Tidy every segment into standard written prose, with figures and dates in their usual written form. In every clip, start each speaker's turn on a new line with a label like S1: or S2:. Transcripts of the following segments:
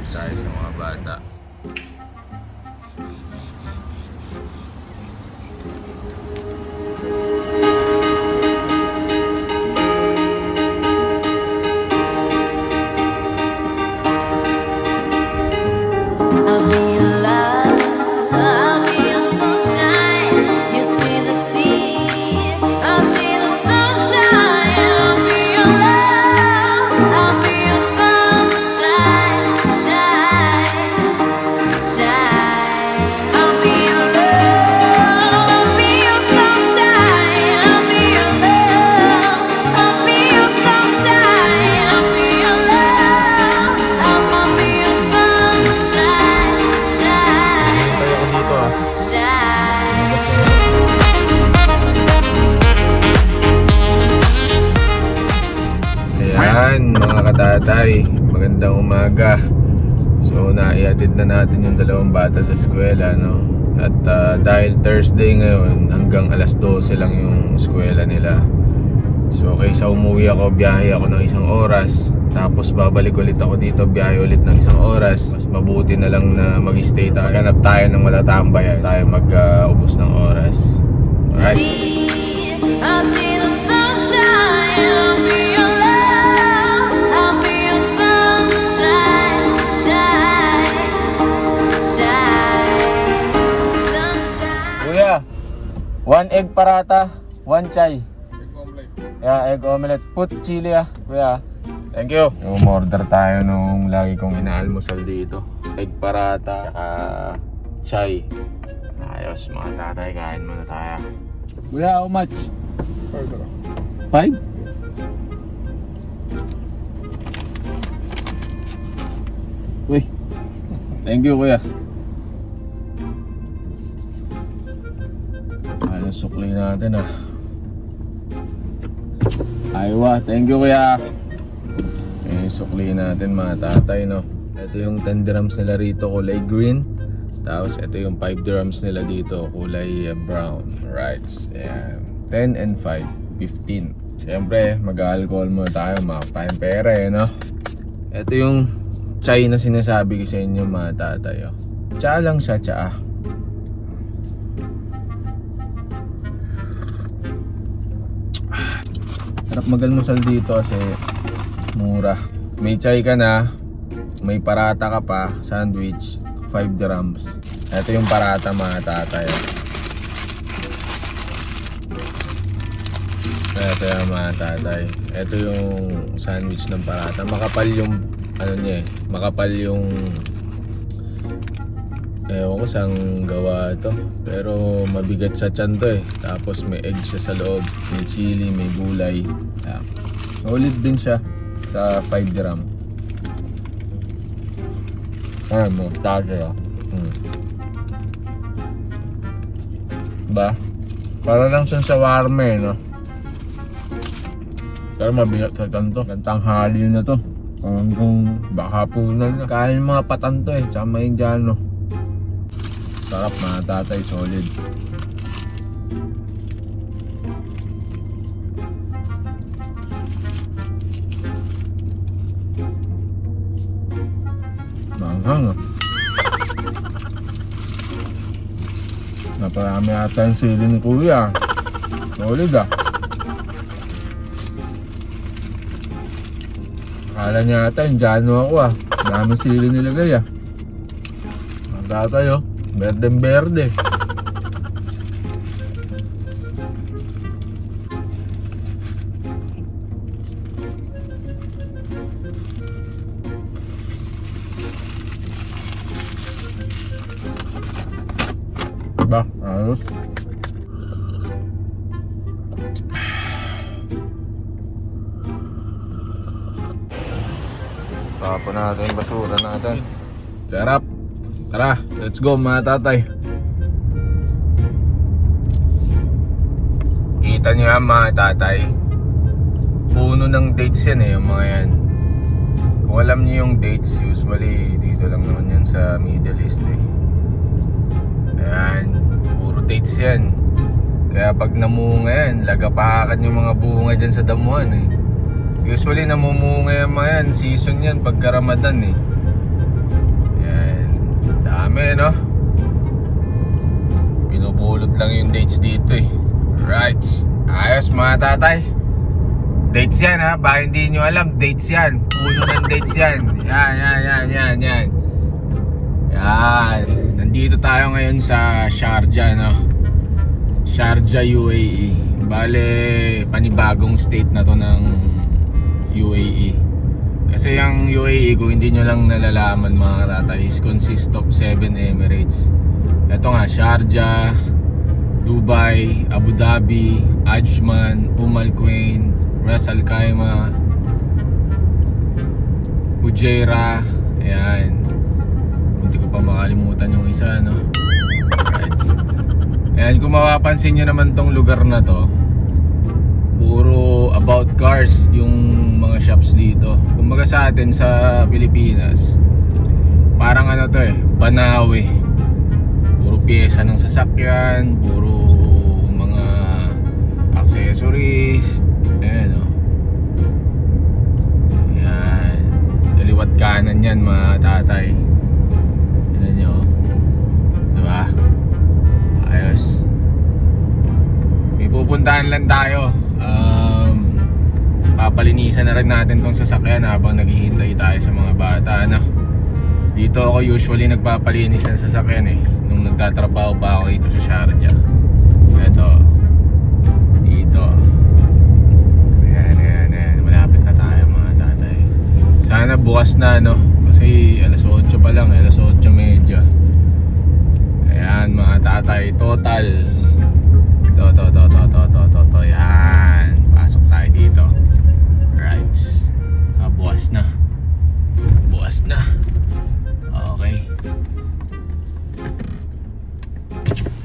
S1: Hatid tayo sa mga bata.
S2: I'll be your love, I'll be your sunshine. You see the sea, I'll see the sunshine. I'll be your love, I'll be your sunshine, shine, shine. I'll be your love, I'll be your sunshine. I'll be your love, I'll be your sunshine. I'll be your love, I'll be your sunshine, shine,
S1: Tayo ko dito ah.
S2: shine.
S1: Ayan mga katatay, magandang umaga. So naihatid na natin yung dalawang bata sa eskwela, no? At dahil Thursday ngayon, hanggang alas 12 lang yung eskwela nila. So kaysa umuwi ako, biyahe ako ng 1 oras, tapos babalik ulit ako dito, biyahe ulit ng 1 oras. Mas mabuti na lang na mag-stay tayo. Maghanap tayo ng malatambayan, tayo mag-ubos ng oras. Alright?
S2: I'll see the sunshine. I'll be your love. I'll be your sunshine, shine, shine, sunshine.
S1: Kuya, 1 egg parata, 1 chai. Yeah, egg omelette. Put chili kuya. Thank you. Umorder tayo nung lagi kong inaalmusal dito. Egg parata, saka chai. Ayos mga tatay, kain muna tayo. Kuya, how much? 5? Uy, thank you kuya. Ayos, sukli natin Aywa, thank you kuya. Sukli natin mga tatay, no. Ito yung 10 dirhams nila rito, kulay green. Tapos ito yung 5 dirhams nila dito, kulay brown. Right, ayan. 10 and 5, 15. Siyempre, mag-alcohol muna tayo, makapayang pera no. Ito yung chai na sinasabi ko sa inyo mga tatay, Tsa lang siya, tsa. Sarap mag-almusal dito kasi mura. May chai ka na, may parata ka pa, sandwich, 5 dirhams. Ito yung parata mga tatay. Ito yung mga tatay. Ito yung sandwich ng parata. Makapal yung ano niya makapal yung ewan ko saan gawa ito, pero mabigat sa tiyan to Tapos may egg siya sa loob, may chili, may gulay. Solid din siya sa 5 dirham. Mo, taga Ba? Para lang siyang shawarma no? Pero mabigat sa tiyan to. Tanghali na to. Hanggang baka punan na. Kaya yung mga patan to tsaka may Indiano. Sarap mga tatay, solid. Manghang Naparami ata yung sili ni kuya. Solid Akala niya ata Indiano ako Dami sili nilagay Ang tatay berdeng berde. Diba? Ayos. Tapon natin yung basura natin. Sarap. Tara, let's go mga tatay. Kita nyo mga tatay, puno ng dates yan yung mga yan. Kung alam nyo yung dates, usually dito lang naman yan sa Middle East Ayan, puro dates yan. Kaya pag namunga yan, lagapakan yung mga bunga dyan sa damuhan Usually namumunga yung mga yan, season yan pagka Ramadan Dami, no? Pinupulot lang yung dates dito eh. Right. Ayos mga tatay. Dates yan ha. Baka hindi nyo alam, dates yan. Puno ng dates yan. Yan. Yan. Nandito tayo ngayon sa Sharjah, no? Sharjah, UAE. Bale, panibagong state na to ng UAE. Kasi yung UAE, kung hindi nyo lang nalalaman mga tatay, is consist of 7 Emirates. Ito nga, Sharjah, Dubai, Abu Dhabi, Ajman, Al Quwain, Ras Al Khaimah, Fujairah. Ayan. Hindi ko pa makalimutan yung isa, no? Right. Ayan, kung mapapansin nyo naman tong lugar na to, puro about cars yung mga shops dito. Kumbaga sa atin sa Pilipinas, parang ano to eh, Banawe. Puro pyesa ng sasakyan, puro mga accessories. Ayan o. Ayan. Kaliwat kanan yan mga tatay. Ayan nyo. Diba? Ayos. May pupuntahan lang tayo. Papalinisan na rin natin tong sasakyan habang naghihintay tayo sa mga bata, no? Dito ako usually nagpapalinis ng sasakyan eh, nung nagtatrabaho pa ako dito sa Sharjah. Ito dito. Ayan. Malapit na tayo mga tatay. Sana bukas na, no? Kasi alas 8 pa lang, alas 8:30. Ayan mga tatay, total to. Yan. Pasok tayo dito. Right. Bukas na. Okay.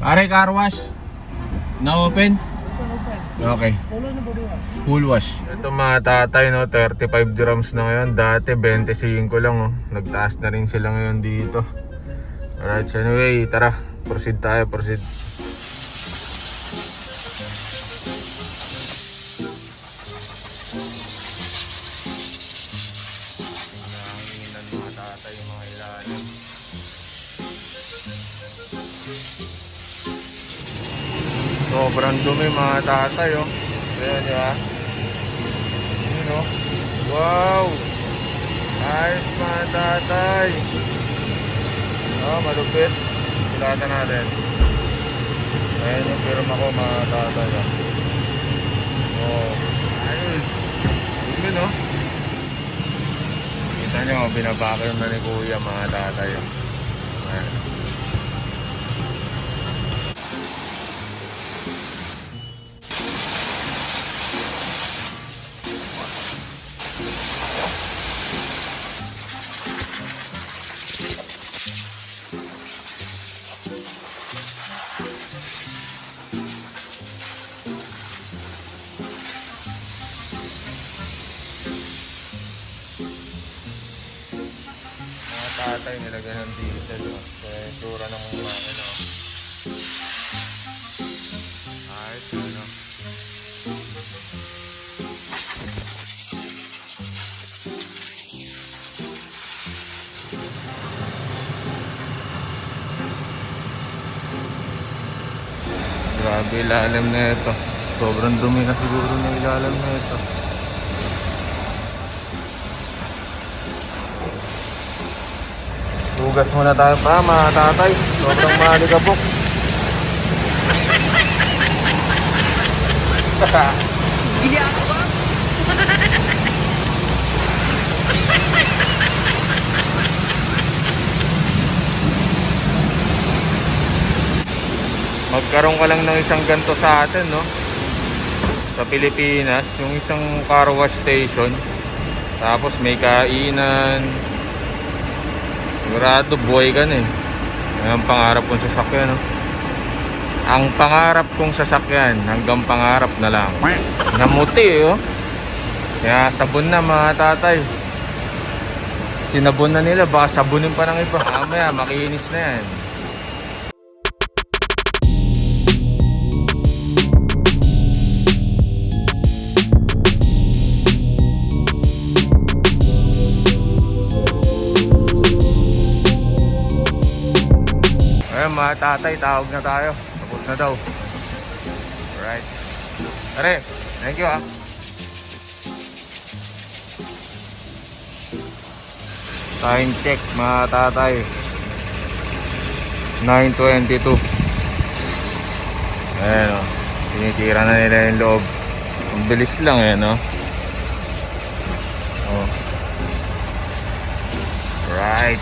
S1: Pare, car wash na open? Okay. Full wash. Ito mga tatay, no, 35 dirhams na ngayon. Dati 25 lang, oh. Nagtaas na rin sila ngayon dito. Alright, so anyway, tara. Proceed. Sobrang dumi mga tatay, oh. Ayan, di ba? Ayan, oh. Wow! Nice mga tatay. Oh, malupit. Silatan natin. Ayan yung firma ko mga tatay, oh. Oh, ayos. Dumi, no? Kita nyo, binabakir na ni kuya mga tatay, oh. Ayan. Tatay nilagyan ng diesel, no? Kaya tura ng makina, no? Ayos, no? Grabe ilalim na ito. Sobrang dumi na siguro na ilalim na ito. Hugas muna tayo pa mga tatay. Sobrang maligabok. Magkaroon ka lang ng isang ganto sa atin, no? Sa Pilipinas, yung isang car wash station. Tapos may kainan. Sigurado buhay ka na eh. Ang pangarap kong sasakyan, no? Ang pangarap kong sasakyan, hanggang pangarap na lang. Namuti eh, oh. Kaya sabon na mga tatay. Sinabon na nila, baka sabunin pa ng iba. Mamaya makinis na yan. Ayun mga tatay, tawag na tayo. Tapos na daw. Alright. Pare, thank you ah. Time check mga tatay. 9:22. Ayan o. Sinisira na nila yung loob. Ang bilis lang eh no. Oh. Right.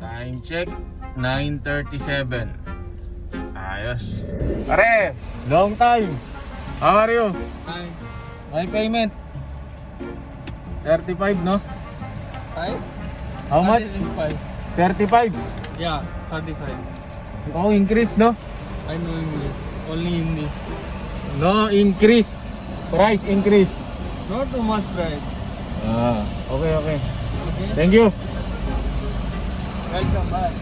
S1: Time check 9:37. Ayos. Pare, long time. How are you?
S3: Hi.
S1: My payment 35 no?
S3: Hi.
S1: How much? 35.
S3: Yeah, 35.
S1: Oh, increase no?
S3: I know English. Only Hindi.
S1: No increase. Price increase.
S3: Not too much price.
S1: Ah, okay, okay.
S3: Okay.
S1: Thank you.
S3: Welcome. Bye.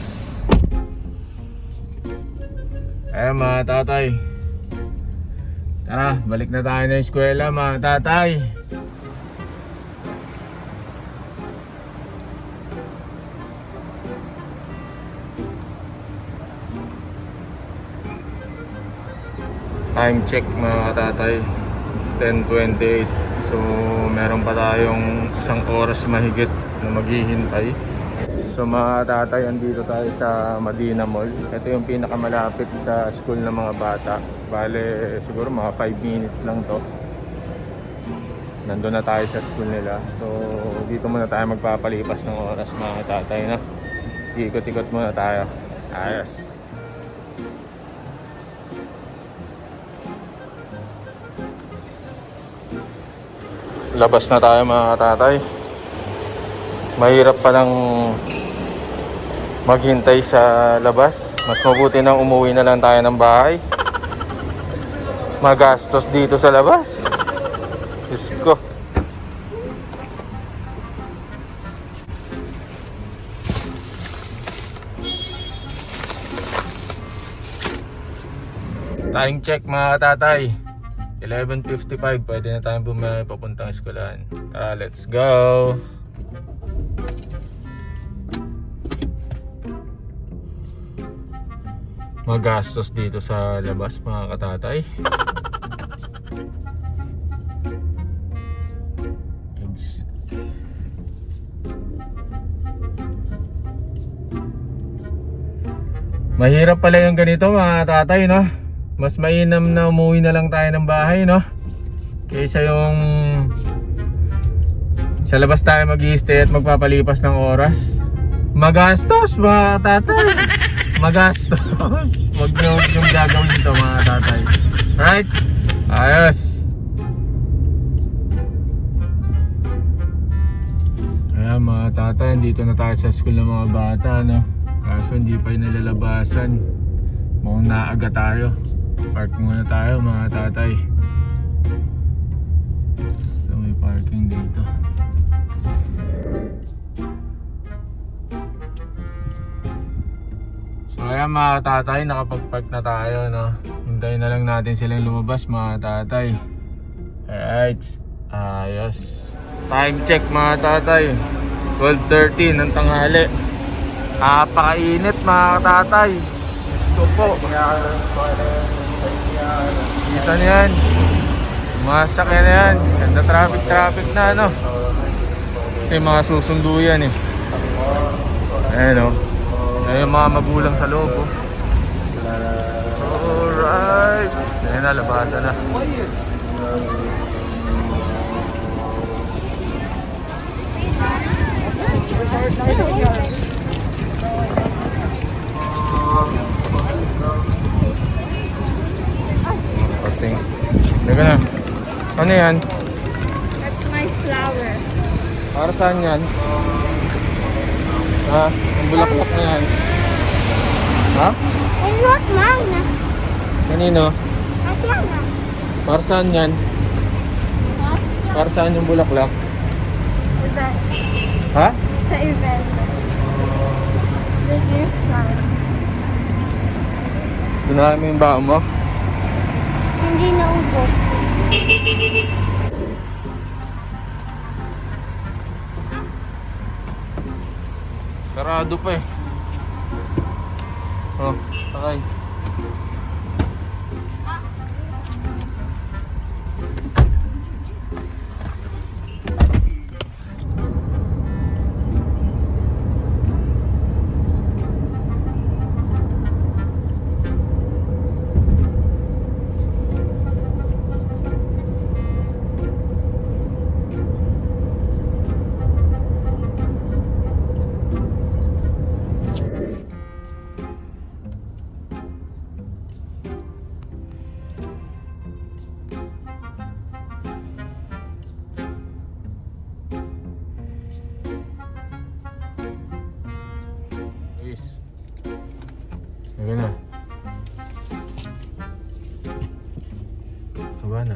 S1: Ayan mga tatay. Tara, balik na tayo ng eskwela mga tatay. Time check mga tatay 10:28. So meron pa tayong isang oras mahigit na maghihintay. So mga tatay, andito tayo sa Madina Mall. Ito yung pinakamalapit sa school ng mga bata. Bale siguro mga 5 minutes lang to. Nandun na tayo sa school nila. So dito muna tayo magpapalipas ng oras mga tatay na. Ikot-ikot muna tayo. Ayos. Labas na tayo mga tatay. Mahirap palang maghintay sa labas. Mas mabuti nang umuwi na lang tayo ng bahay. Magastos dito sa labas. Diyos ko. Time check mga tatay 11:55. Pwede na tayong bumiyahe papuntang eskwelahan. Tara, let's go. Magastos dito sa labas mga katatay. Exit. Mahirap pala yung ganito mga tatay no. Mas mainam na umuwi na lang tayo ng bahay no, kaysa yung sa labas tayo mag-i-stay at magpapalipas ng oras. Magastos mga tatay. Magastos. Wag yung gagawin ito mga tatay. Right? Ayos. Ayan mga tatay, dito na tayo sa school ng mga bata no. Kaso hindi pa yung nilalabasan. Mukhang naaga tayo. Park muna tayo mga tatay. So may parking dito. So ayan mga tatay, nakapag-park na tayo no. Hintayin na lang natin silang lumabas mga tatay. Alright. Ayos. Time check mga tatay 12:30 ng tanghali. Napakainit mga katatay. Gusto po. Kita niyo yan. Mga sakyan na yan. Ganda traffic na ano. Kasi mga susundo yan eh. Ayan o. Ayan yung mga magulang sa loob oh. Alright. Ayan na, labasan na. Pating. Teka na. Ano yan?
S4: That's my flower.
S1: Para saan yan? Ha? Ang bulaklak na yan. Ha?
S4: It's not mine.
S1: Kanino?
S4: Not mine.
S1: Para saan yan? Para saan yung bulaklak?
S4: Event.
S1: Ha?
S4: Sa event. This is mine.
S1: Tunahan mo yung baon mo?
S4: Hindi na ubos.
S1: Sarado pa eh. Oh, sakay. Yes. Ayan na. Sawa na.